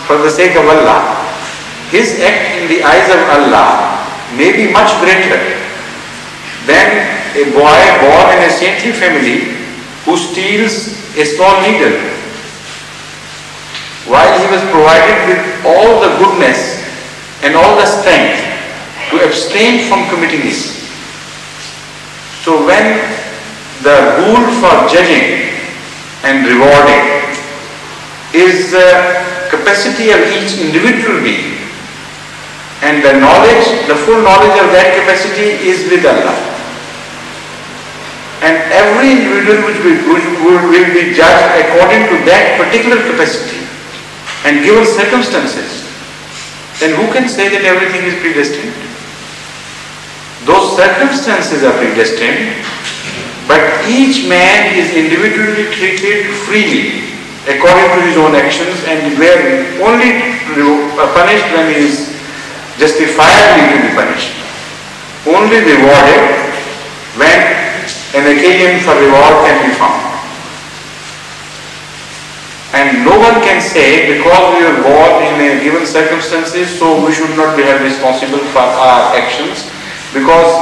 for the sake of Allah, his act in the eyes of Allah may be much greater than a boy born in a saintly family who steals a small needle, while he was provided with all the goodness and all the strength to abstain from committing it. So when the rule for judging and rewarding is the capacity of each individual being, and the knowledge, the full knowledge of that capacity is with Allah. And every individual will be judged according to that particular capacity and given circumstances. Then who can say that everything is predestined? Those circumstances are predestined, but each man is individually treated freely according to his own actions, and where only punished when he is justifiably to be punished. Only rewarded when an occasion for reward can be found. And no one can say, because we were born in a given circumstances, so we should not be held responsible for our actions, because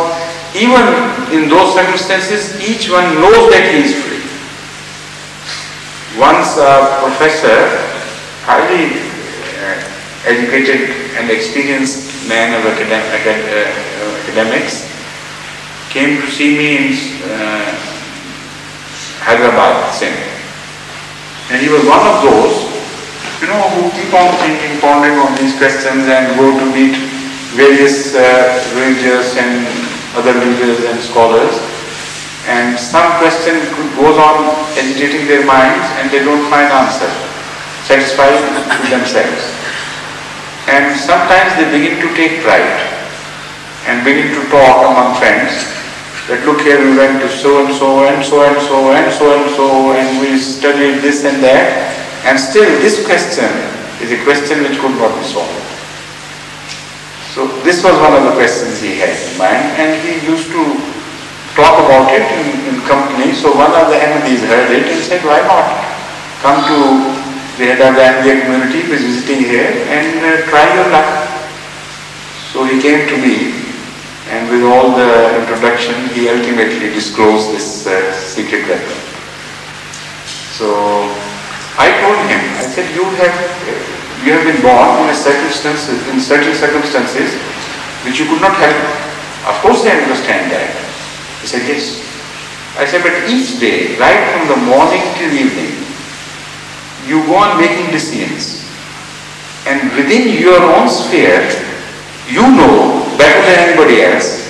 even in those circumstances, each one knows that he is free. Once a professor, highly educated and experienced man of academics, came to see me in Hyderabad, Sindh. And he was one of those, who keep on thinking, pondering on these questions and go to meet various religious and other leaders and scholars. And some question goes on agitating their minds and they don't find answer, satisfied with themselves. And sometimes they begin to take pride and begin to talk among friends that look here, we went to so and so and so and so and so and so and we studied this and that, and still this question is a question which could not be solved. So this was one of the questions he had in mind, and he used to talk about it in company. So one of the Ahmadis heard it and said, why not come to the head of the Ahmadiyya community who is visiting here and try your luck. So he came to me, and with all the introduction, he ultimately disclosed this secret weapon. So I told him, I said, you have been born in certain circumstances which you could not help. Of course I understand that. He said, yes. I said, but each day, right from the morning till evening, you go on making decisions. And within your own sphere, you know better than anybody else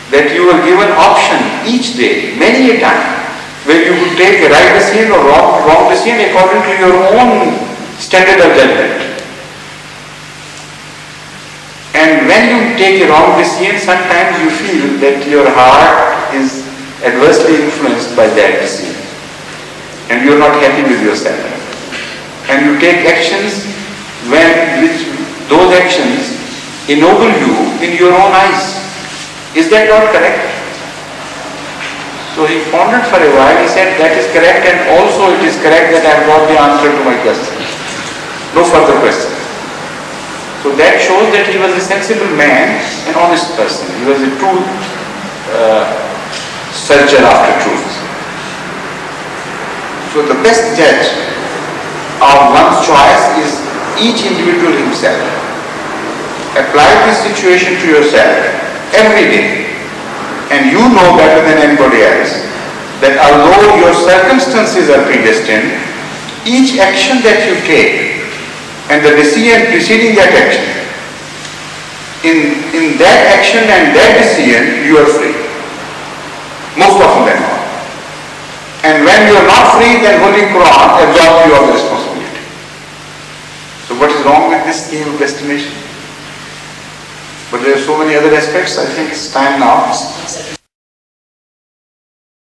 that you were given option each day, many a time, where you would take a right decision or wrong decision according to your own standard of judgment. And when you take a wrong decision, sometimes you feel that your heart is adversely influenced by that decision. And you are not happy with yourself. And you take actions which those actions ennoble you in your own eyes. Is that not correct? So he pondered for a while. He said, that is correct, and also it is correct that I have got the answer to my question. No further question. So that shows that he was a sensible man, an honest person. He was a true searcher after truth. So the best judge of one's choice is each individual himself. Apply this situation to yourself every day, and you know better than anybody else that although your circumstances are predestined, each action that you take and the decision preceding that action, in that action and that decision you are free, most often than not. And when you are not free, then Holy Quran absolves you of the responsibility. So what is wrong with this scheme of destination? But there are so many other aspects. I think it's time now.